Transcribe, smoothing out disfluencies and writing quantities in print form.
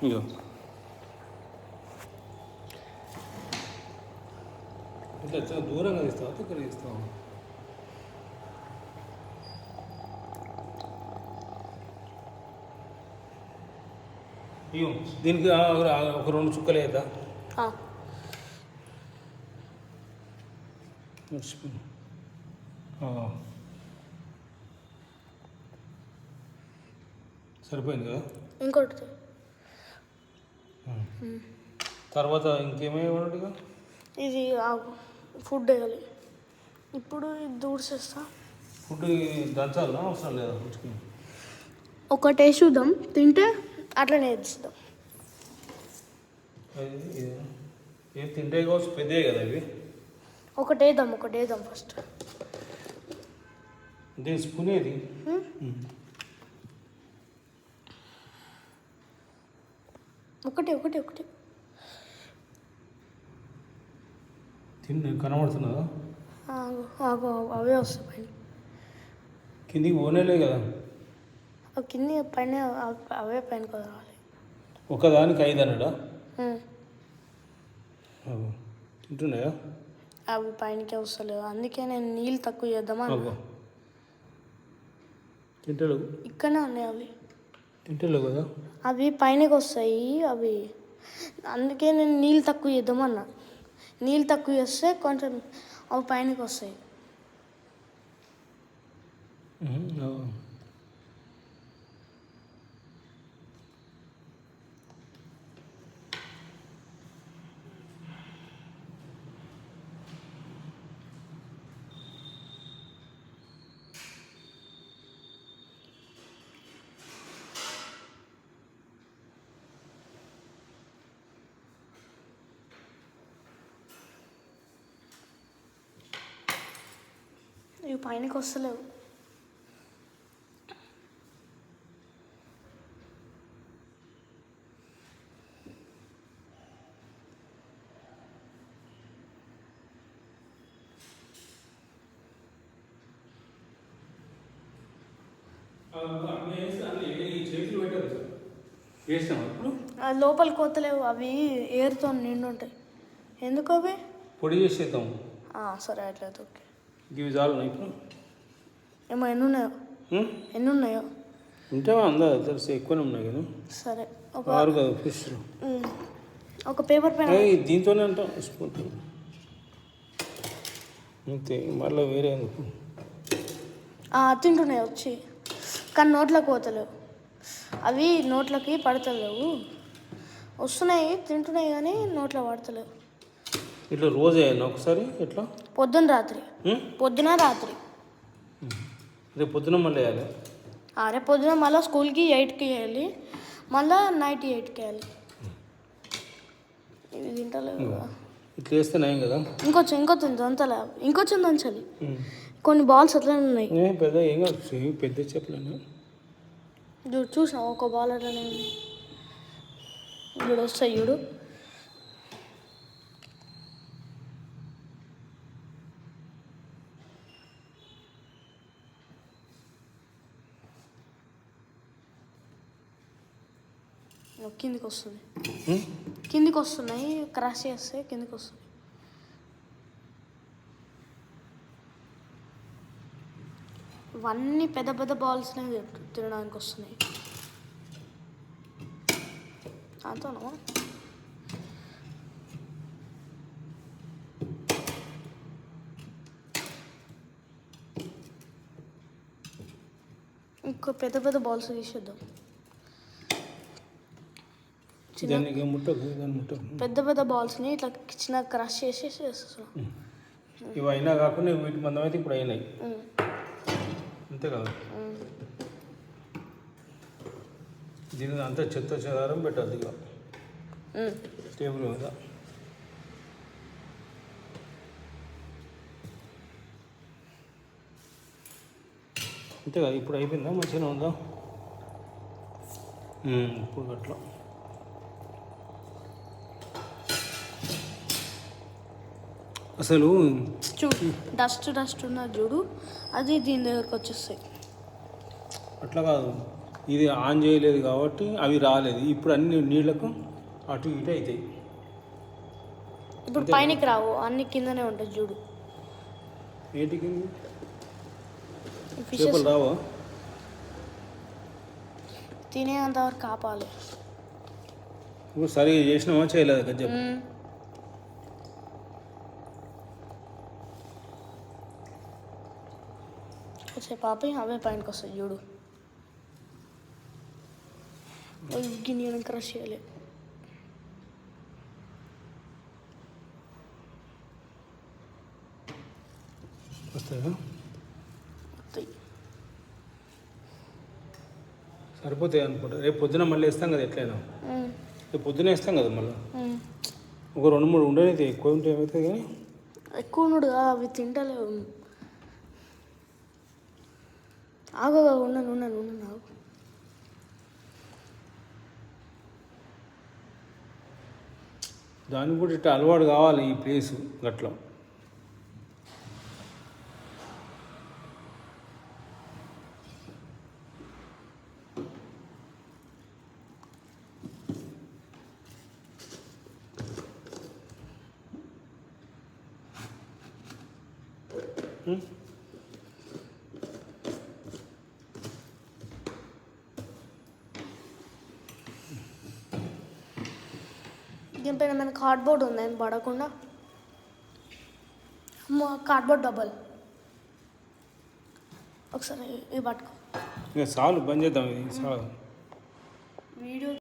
ఇగో ఇట్లా చాలా దూరంగా తీస్తావా దగ్గర తీస్తావా? ఇగో దీనికి ఒక 2 చుక్కలు వేద్దా? మర్చిపోయి సరిపోయింది కదా. ఇంకోటి తర్వాత ఇంకేమేమి ఇది ఫుడ్ వేయాలి. ఇప్పుడు ఇది దూడ్చేస్తా. ఫుడ్ దంచాలా అవసరం లేదా? ఒకటే చూద్దాం, తింటే అట్లనే వేద్దాం. ఏం తింటే కావచ్చు, పెద్దవి కదా ఇవి. ఒకటేద్దాం ఫస్ట్. దీని స్పూన్ ఏది? ఒకటి తిండి కనబడుతున్నదా? అవే వస్తాయి పైన. కిందికి పోనేలే కదా. కింది పైన అవే పైన రావాలి. ఒకదానికి 5 అన్నాడా? తింటున్నాయా? అవి పైనకే వస్తలేవు, అందుకే నేను నీళ్ళు తక్కువ చేద్దామా. తింటలేవు, ఇక్కడనే ఉన్నాయి అవి. తింటలేవు కదా, అవి పైనకి వస్తాయి అవి, అందుకే నేను నీళ్ళు తక్కువ చేద్దామన్నా. నీళ్ళు తక్కువ చేస్తే కొంచెం అవి పైనకి వస్తాయి. ఇవి పైనకి వస్తలేవు. లోపలికి పోతలేవు, అవి ఏరుతో నిండు ఉంటాయి. ఎందుకు అవి పొడి చేసేద్దాం. సరే అట్లయితే ఓకే. ఇవి చాలు ఇప్పుడు. ఏమో ఎన్ని ఉన్నాయో ఉంటే అందా తెలిసి ఎక్కువనే ఉన్నాయి కదా. సరే ఒక 6 కదా ఫిష్. ఒక పేపర్ పైన దీంతోనే అంటాం స్పూన్ అంతే, మళ్ళీ వేరే ఎందుకు. తింటున్నాయి వచ్చి, కానీ నోట్లోకి పోతలేవు. అవి నోట్లోకి పడతలేవు, వస్తున్నాయి తింటున్నాయి కానీ నోట్లో పడతలేవు. ఇట్లా రోజు అయ్యాను ఒకసారి ఎట్లా? పొద్దున రాత్రి. రేపు పొద్దున మళ్ళీ వేయాలి. రేపు పొద్దున మళ్ళీ స్కూల్కి 8కి వేయాలి, మళ్ళీ నైట్ 8కి వేయాలి. ఇవి తింటలేవు. ఇట్లా వేస్తే నయం కదా. ఇంకొచ్చింది దంతలే, ఇంకొచ్చింది దంచాలి. కొన్ని బాల్స్ అట్లనే ఉన్నాయి. పెద్ద ఏం కాదు, పెద్ద చెప్పలేను. చూసా ఒక బాల్ అట్లనే ఉంది. ఇప్పుడు వస్తాయి చూడు. కిందికి వస్తున్నాయి, క్రాష్ చేస్తే కిందికి వస్తుంది. ఇవన్నీ పెద్ద పెద్ద బాల్స్నే తినడానికి వస్తున్నాయి. అంతేనా? ఇంకో పెద్ద పెద్ద బాల్స్ తీసేద్దాం. పెద్ద పెద్ద బాల్స్ని ఇట్లా చిన్న క్రష్ చేసేసి వేస్తున్నాం. ఇవి అయినా కాకుండా వీటి మందం అయితే ఇప్పుడు అయినాయి అంతే కదా. దీని అంతా చెత్త చెదారం పెట్టద్దు ఇక టేబుల్ మీద. అంతే కదా. ఇప్పుడు అయిపోయిందా? మంచిగానే ఉందా? ఇప్పుడు అట్లా అసలు చూడు, డస్ట్ ఉన్నది చూడు, అది దీని దగ్గరకు వచ్చేస్తాయి. అట్లా కాదు, ఇది ఆన్ చేయలేదు కాబట్టి అవి రాలేదు. ఇప్పుడు అన్ని నీళ్లకు అటు ఇటు అవుతాయి. ఇప్పుడు పైనకి రావు, అన్ని కిందనే ఉంటుంది చూడు. ఏంటికి ఫిషెస్ చేపలు రావా? తినేంత వరకు ఆపాలి. ఇప్పుడు సరిగా చేసినావా చేయలేదు కదా చెప్పు. వచ్చే పాప అవే పైనకి వస్తాయి చూడు. గిన్నె క్రష్ చేయలే. వస్తాయా? వస్తాయి. సరిపోతాయి అనుకుంటా. రేపు పొద్దున మళ్ళీ వేస్తాం కదా ఎట్లయినా. రేపు పొద్దున వేస్తాం కదా మళ్ళీ. ఒక 2-3 ఉండేది, ఎక్కువ ఉంటే ఏమవుతుంది కానీ. ఎక్కువ ఉన్నాడు అవి తింటలేవు. ఆగు ఉన్నాను ఆగు. దానికి కూడా ఇట్లా అలవాటు కావాలి ఈ ప్లేసు గట్ల. దీనిపైన మన కార్డ్బోర్డ్ ఉంది, ఏం పడకుండా. కార్డ్బోర్డ్ డబ్బల్ ఒకసారి ఇవి పట్టుకో. ఇక చాలు, బంద్ చేద్దాం ఇది చాలు. వీడియో